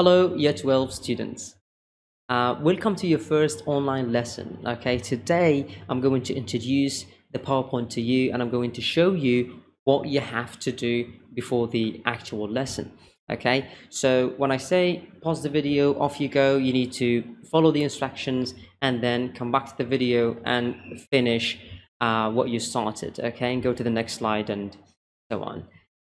Hello, Year 12 students. Welcome to your first online lesson. Okay, today I'm going to introduce the PowerPoint to you and I'm going to show you what you have to do before the actual lesson. Okay, so when I say pause the video, off you go, you need to follow the instructions and then come back to the video and finish what you started. Okay, and go to the next slide and so on.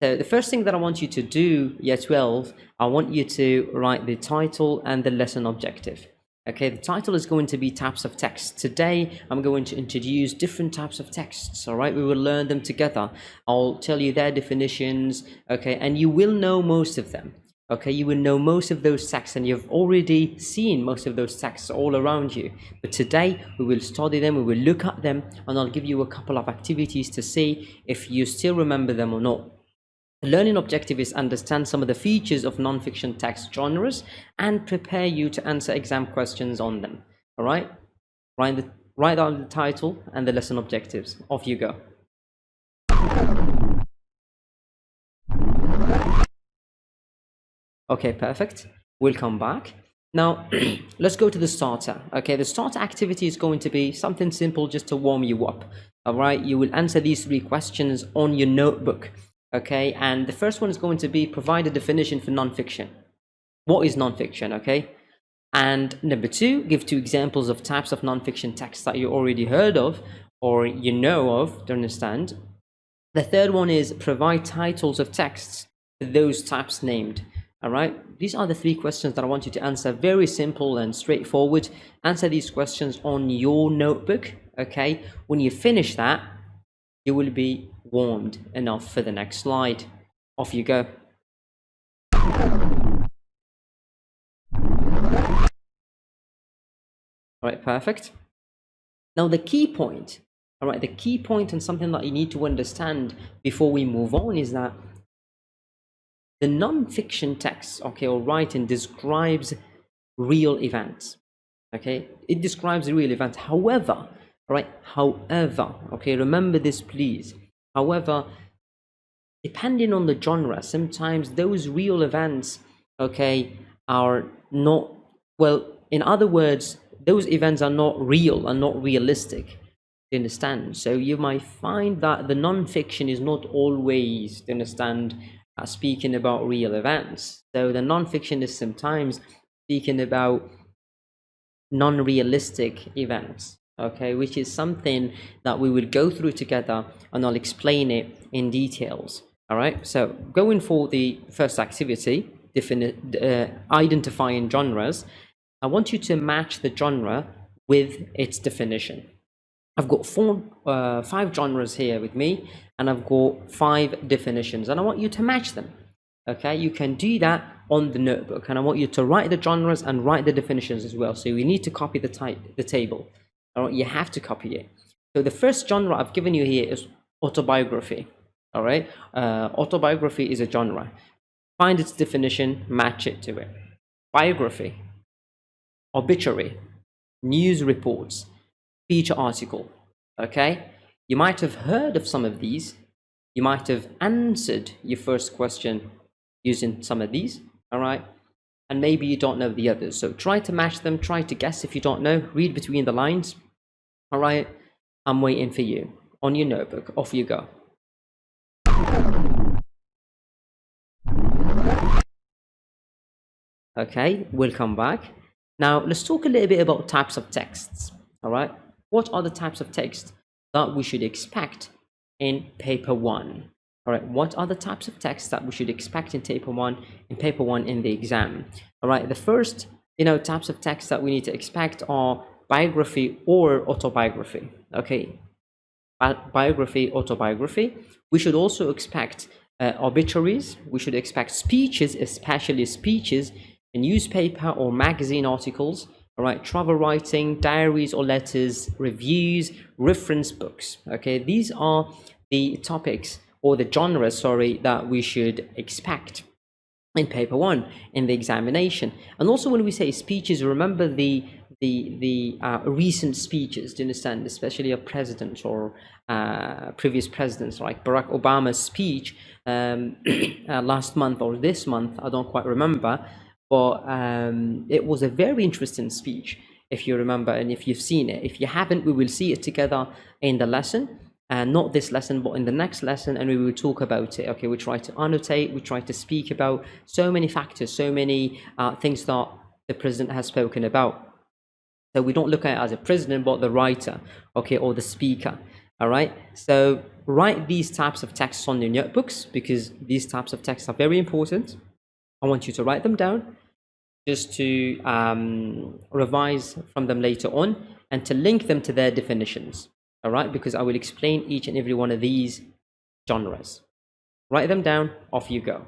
So the first thing that I want you to do, Year 12, I want you to write the title and the lesson objective. Okay, the title is going to be types of text. Today, I'm going to introduce different types of texts, all right? We will learn them together. I'll tell you their definitions, okay? And you will know most of them, okay? You will know most of those texts and you've already seen most of those texts all around you. But today, we will study them, we will look at them, and I'll give you a couple of activities to see if you still remember them or not. The learning objective is understand some of the features of non-fiction text genres and prepare you to answer exam questions on them. All right? Write down the title and the lesson objectives. Off you go. Okay, perfect. We'll come back. Now, let's go to the starter. Okay, the starter activity is going to be something simple just to warm you up. All right, you will answer these 3 questions on your notebook. Okay, and the first one is going to be provide a definition for nonfiction. What is nonfiction? Okay, and number 2, give 2 examples of types of nonfiction texts that you already heard of or you know of to understand. The third one is provide titles of texts for those types named. All right, these are the 3 questions that I want you to answer. Very simple and straightforward. Answer these questions on your notebook. Okay, when you finish that, you will be warmed enough for the next slide. Off you go. All right, perfect. Now the key point, all right, the key point and something that you need to understand before we move on is that the non-fiction text, okay, or writing describes real events. Okay, it describes real events. However, right, okay, remember this please. However, depending on the genre, sometimes those real events, okay, are not, well, in other words, those events are not real, are not realistic. You understand? So you might find that the non-fiction is not always, you understand, speaking about real events. So the non-fiction is sometimes speaking about non-realistic events, okay, which is something that we will go through together and I'll explain it in details. All right, so going for the first activity, identifying genres, I want you to match the genre with its definition. I've got 5 genres here with me and I've got 5 definitions and I want you to match them. Okay, you can do that on the notebook and I want you to write the genres and write the definitions as well. So you need to copy the table. All right, you have to copy it. So the first genre I've given you here is autobiography. All right, autobiography is a genre. Find its definition, match it to it. Biography, obituary, news reports, feature article. Okay, you might have heard of some of these. You might have answered your first question using some of these. All right, and maybe you don't know the others, so try to match them. Try to guess. If you don't know, read between the lines. All right, I'm waiting for you on your notebook. Off you go. Okay, we'll come back. Now let's talk a little bit about types of texts. All right, what are the types of text that we should expect in paper 1? All right, what are the types of text that we should expect in paper 1 in the exam? All right, the first types of text that we need to expect are biography or autobiography. Okay, biography, autobiography. We should also expect obituaries. We should expect speeches, especially speeches in newspaper or magazine articles. All right, travel writing, diaries or letters, reviews, reference books. Okay, these are the topics or the genres, sorry, that we should expect in paper 1 in the examination. And also when we say speeches, remember the recent speeches, do you understand, especially of presidents or previous presidents, like Barack Obama's speech last month or this month, I don't quite remember, but it was a very interesting speech, if you remember, and if you've seen it. If you haven't, we will see it together in the lesson, and not this lesson, but in the next lesson, and we will talk about it. Okay, we try to annotate, we try to speak about so many factors, so many things that the president has spoken about. So we don't look at it as a president, but the writer, okay, or the speaker. All right. So write these types of texts on your notebooks, because these types of texts are very important. I want you to write them down, just to revise from them later on, and to link them to their definitions. All right, because I will explain each and every one of these genres. Write them down, off you go.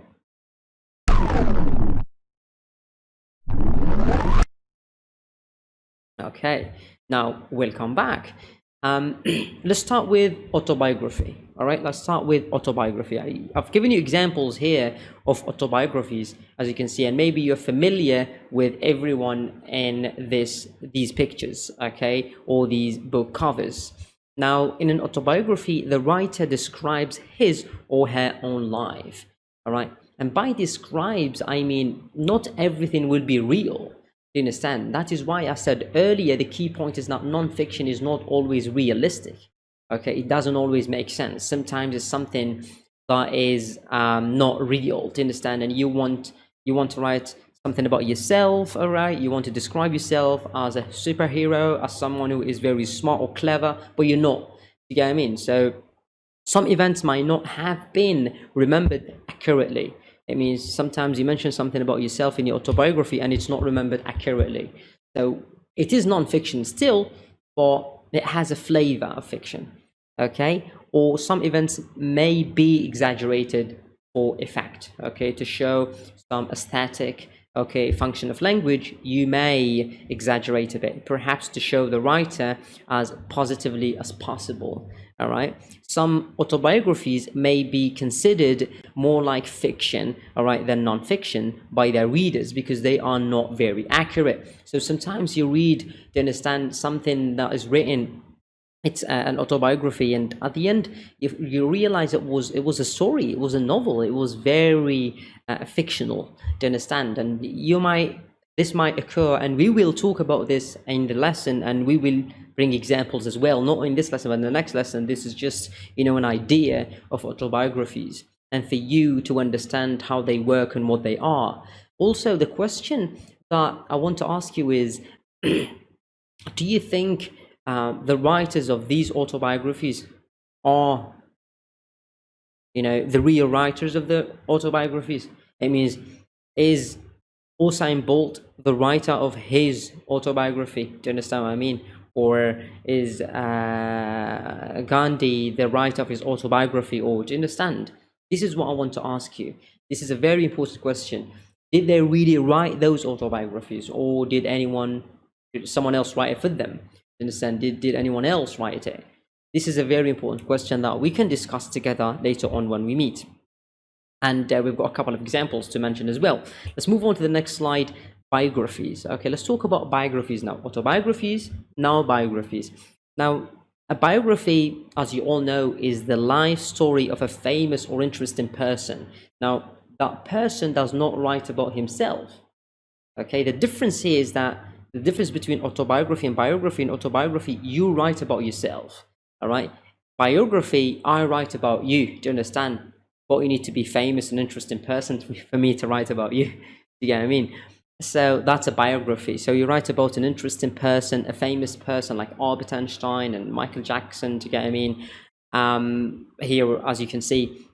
Okay, now welcome back. Let's start with autobiography. All right, let's start with autobiography. I've given you examples here of autobiographies, as you can see, and maybe you're familiar with everyone in these pictures, okay, or these book covers. Now, in an autobiography, the writer describes his or her own life. All right, and by describes, I mean not everything will be real. You understand? That is why I said earlier, the key point is that non-fiction is not always realistic. Okay, it doesn't always make sense. Sometimes it's something that is not real. Do you understand? And you want to write something about yourself, all right? You want to describe yourself as a superhero, as someone who is very smart or clever, but you're not. You get what I mean? So some events might not have been remembered accurately. It means sometimes you mention something about yourself in your autobiography and it's not remembered accurately. So it is non-fiction still, but it has a flavor of fiction, okay? Or some events may be exaggerated for effect, okay, to show some aesthetic, okay, function of language. You may exaggerate a bit, perhaps to show the writer as positively as possible. All right, some autobiographies may be considered more like fiction, all right, than non-fiction by their readers, because they are not very accurate. So sometimes you read to understand something that is written, it's an autobiography, and at the end you realize it was a story, it was a novel, it was very fictional, to understand. And this might occur, and we will talk about this in the lesson, and we will bring examples as well, not in this lesson but in the next lesson. This is just, an idea of autobiographies, and for you to understand how they work and what they are. Also, the question that I want to ask you is, do you think the writers of these autobiographies are, the real writers of the autobiographies? It means, is Usain Bolt the writer of his autobiography? Do you understand what I mean? Or is Gandhi the writer of his autobiography? Or do you understand? This is what I want to ask you. This is a very important question. Did they really write those autobiographies, or did someone else write it for them? Do you understand? Did anyone else write it? This is a very important question that we can discuss together later on when we meet. And we've got a couple of examples to mention as well. Let's move on to the next slide. Biographies. Okay, let's talk about biographies now. Autobiographies, now biographies. Now, a biography, as you all know, is the life story of a famous or interesting person. Now, that person does not write about himself. Okay, the difference here is that the difference between autobiography and biography: in autobiography, you write about yourself. All right. Biography, I write about you. Do you understand? But you need to be famous and interesting person for me to write about you. You get what I mean? So that's a biography. So you write about an interesting person, a famous person like Albert Einstein and Michael Jackson. Do you get what I mean? Here, as you can see,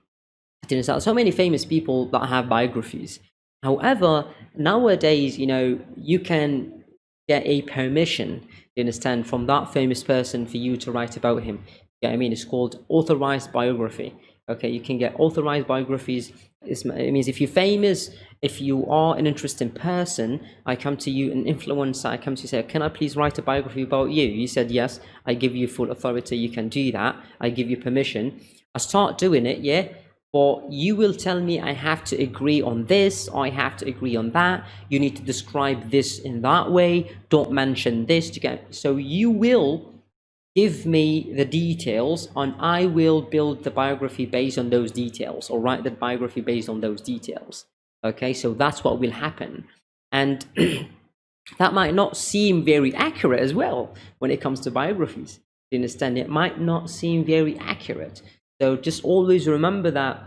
there's so many famous people that have biographies. However, nowadays, you can get a permission, you understand, from that famous person for you to write about him. You know what I mean? It's called authorized biography. Okay, you can get authorized biographies. It means if you're famous, if you are an interesting person, I come to you, an influencer, I come to you, say, can I please write a biography about you? You said yes, I give you full authority, you can do that, I give you permission. I start doing it, yeah, but you will tell me I have to agree on this, I have to agree on that, you need to describe this in that way, don't mention this. So you will give me the details, and I will build the biography based on those details, or write the biography based on those details. Okay, so that's what will happen. And that might not seem very accurate as well when it comes to biographies. You understand? It might not seem very accurate. So just always remember that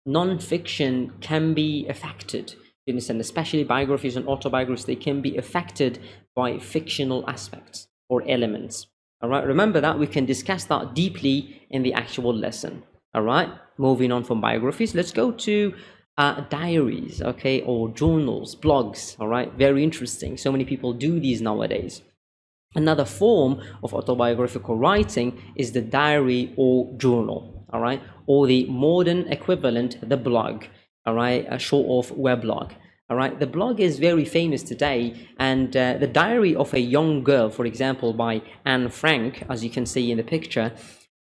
non-fiction can be affected. You understand? Especially biographies and autobiographies, they can be affected by fictional aspects or elements. All right, remember that. We can discuss that deeply in the actual lesson. All right, moving on from biographies, let's go to diaries, okay, or journals, blogs. All right, very interesting. So many people do these nowadays. Another form of autobiographical writing is the diary or journal, all right, or the modern equivalent, the blog, all right, a short of weblog. All right, the blog is very famous today, and the diary of a young girl, for example, by Anne Frank, as you can see in the picture,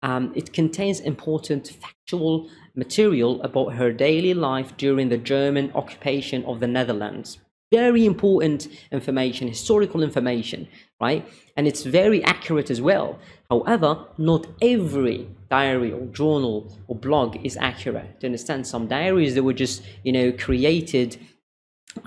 it contains important factual material about her daily life during the German occupation of the Netherlands. Very important information, historical information, right? And it's very accurate as well. However, not every diary or journal or blog is accurate. To understand, some diaries that were just, created,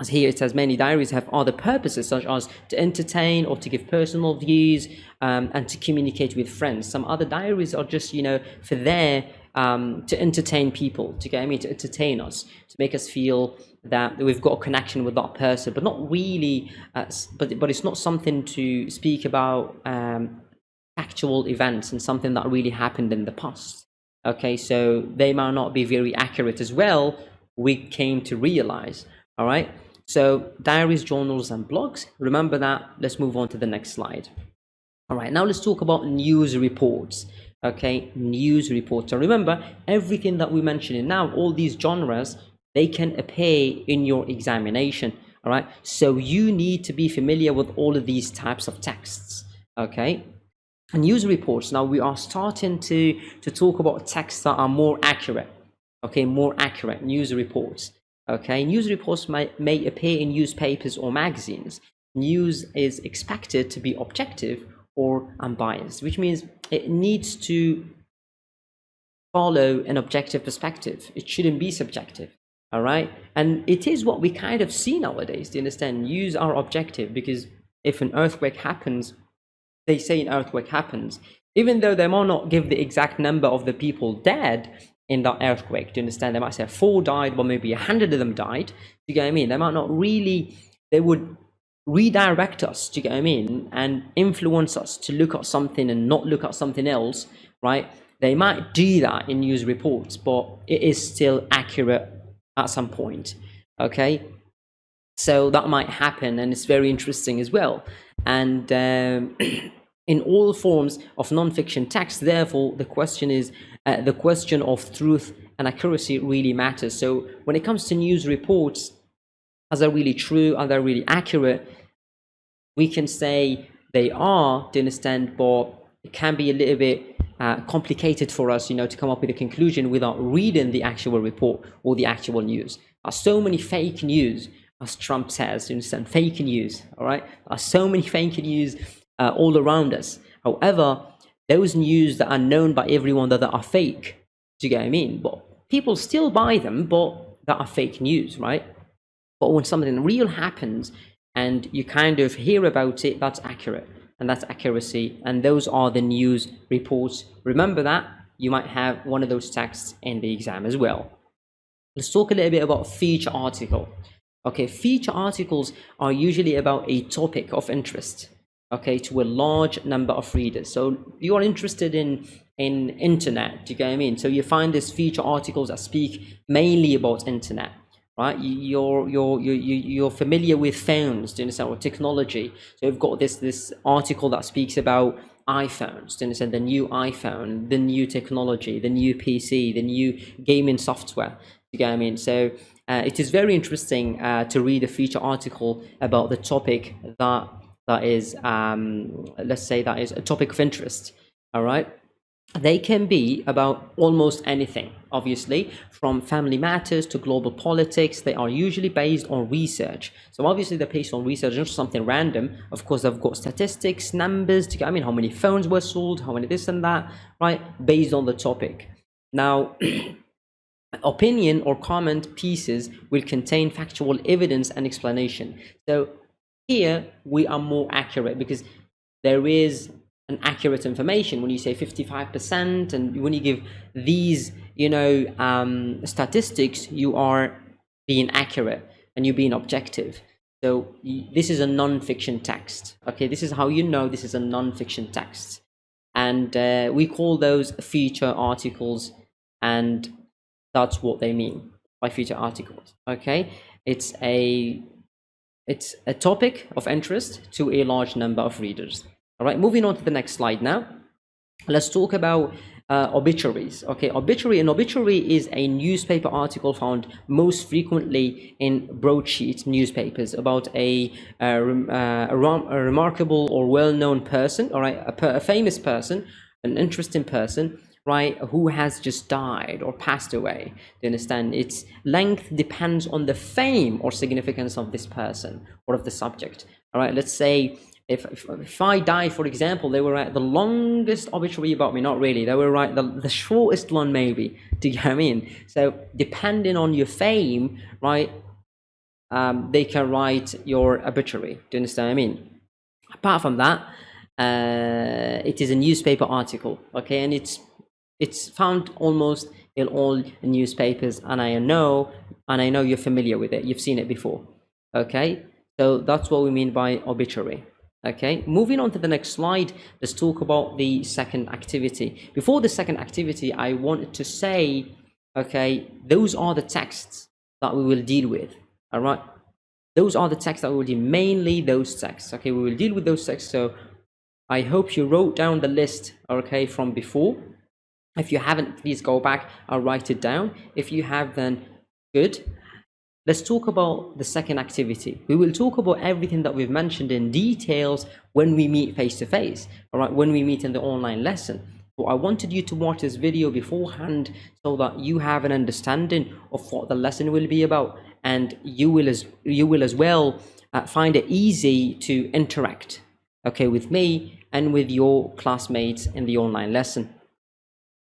as here it says, many diaries have other purposes, such as to entertain or to give personal views, and to communicate with friends. Some other diaries are just, for there to entertain people, to get me to entertain us, to make us feel that we've got a connection with that person, but not really. But it's not something to speak about actual events and something that really happened in the past. Okay, so they might not be very accurate as well. We came to realize. All right. So diaries, journals, and blogs. Remember that. Let's move on to the next slide. All right. Now let's talk about news reports. Okay, news reports. So remember, everything that we mentioned now, all these genres, they can appear in your examination. All right. So you need to be familiar with all of these types of texts. Okay. And news reports. Now we are starting to talk about texts that are more accurate. Okay, more accurate news reports. Okay, news reports may appear in newspapers or magazines. News is expected to be objective or unbiased, which means it needs to follow an objective perspective. It shouldn't be subjective. All right, and it is what we kind of see nowadays. Do you understand? News are objective because if an earthquake happens, they say an earthquake happens, even though they might not give the exact number of the people dead in that earthquake. Do you understand? They might say 4 died, but maybe 100 of them died. Do you get what I mean? They might not really, they would redirect us, do you get what I mean? And influence us to look at something and not look at something else, right? They might do that in news reports, but it is still accurate at some point, okay? So that might happen, and it's very interesting as well. And in all forms of non-fiction text, therefore, the question is, the question of truth and accuracy really matters. So when it comes to news reports, are they really true? Are they really accurate? We can say they are, to understand, but it can be a little bit complicated for us, to come up with a conclusion without reading the actual report or the actual news. There are so many fake news, as Trump says, you understand, fake news, all right? There are so many fake news all around us. However, those news that are known by everyone that are fake, do you get what I mean? But people still buy them, but that are fake news, right? But when something real happens and you kind of hear about it, that's accurate, and that's accuracy, and those are the news reports. Remember that. You might have one of those texts in the exam as well. Let's talk a little bit about feature article. Okay, feature articles are usually about a topic of interest, okay, to a large number of readers. So you are interested in internet, do you get what I mean? So you find these feature articles that speak mainly about internet, right? You're familiar with phones, do you understand, or technology. So you've got this article that speaks about iPhones, do you understand, the new iPhone, the new technology, the new PC, the new gaming software. You get what I mean? So it is very interesting to read a feature article about the topic that is, let's say, that is a topic of interest. All right. They can be about almost anything, obviously, from family matters to global politics. They are usually based on research. So obviously they're based on research, not something random. Of course, they've got statistics, numbers, I mean, how many phones were sold, how many this and that, right? Based on the topic. Now, Opinion or comment pieces will contain factual evidence and explanation. So here we are more accurate because there is an accurate information when you say 55%, and when you give these, statistics, you are being accurate and you're being objective. So this is a non-fiction text. Okay, this is how you know this is a non-fiction text, and we call those feature articles, and that's what they mean by feature articles. Okay, it's a topic of interest to a large number of readers. All right, moving on to the next slide now. Let's talk about obituaries. Okay, an obituary is a newspaper article found most frequently in broadsheet newspapers about a remarkable or well-known person. All right, a famous person, an interesting person, right, who has just died or passed away. Do you understand? Its length depends on the fame or significance of this person or of the subject. All right, let's say if I die, for example, they will write the longest obituary about me. Not really. They will write the shortest one, maybe. Do you get what I mean? So depending on your fame, right, they can write your obituary. Do you understand what I mean? Apart from that, it is a newspaper article, okay, and it's found almost in all newspapers, and I know you're familiar with it. You've seen it before, okay? So that's what we mean by obituary. Okay, moving on to the next slide, let's talk about the second activity. Before the second activity, I wanted to say, okay, those are the texts that we will deal with. All right, those are the texts that we will deal, mainly those texts. Okay, we will deal with those texts. So I hope you wrote down the list, okay, from before. If you haven't, please go back and write it down. If you have, then good. Let's talk about the second activity. We will talk about everything that we've mentioned in details when we meet face to face, all right, when we meet in the online lesson. So I wanted you to watch this video beforehand so that you have an understanding of what the lesson will be about, and you will as well find it easy to interact, okay, with me and with your classmates in the online lesson.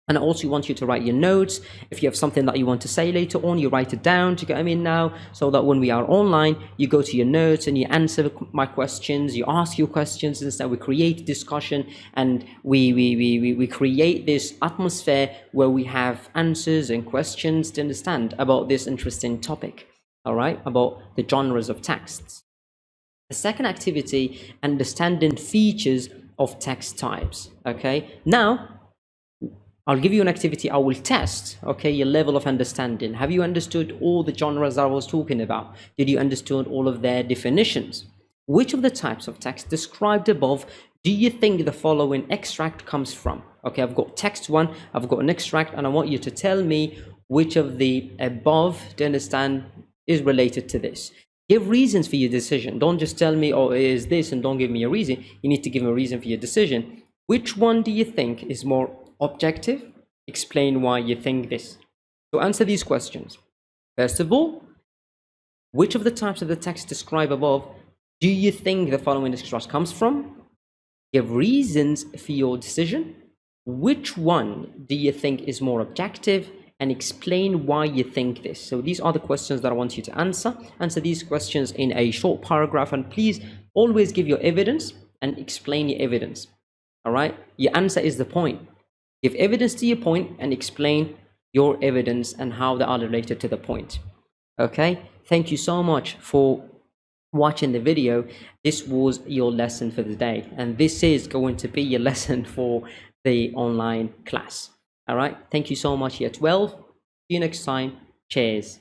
And I also want you to write your notes. If you have something that you want to say later on, you write it down, to get I mean now, so that when we are online, you go to your notes and you answer my questions, you ask your questions, and so we create discussion, and we create this atmosphere where we have answers and questions to understand about this interesting topic, all right, about the genres of texts. The second activity, understanding features of text types. Okay, now I'll give you an activity. I will test, okay, your level of understanding. Have you understood all the genres I was talking about? Did you understand all of their definitions? Which of the types of text described above do you think the following extract comes from? Okay, I've got text one, I've got an extract, and I want you to tell me which of the above, to understand, is related to this. Give reasons for your decision. Don't just tell me, oh, it is this, and don't give me a reason. You need to give a reason for your decision. Which one do you think is more objective? Explain why you think this. So answer these questions. First of all, which of the types of the text described above do you think the following extract comes from? Give reasons for your decision. Which one do you think is more objective? And explain why you think this. So these are the questions that I want you to answer. Answer these questions in a short paragraph, and please always give your evidence and explain your evidence. All right, your answer is the point. Give evidence to your point and explain your evidence and how they are related to the point. Okay, thank you so much for watching the video. This was your lesson for the day, and this is going to be your lesson for the online class. All right, thank you so much, year 12. See you next time. Cheers.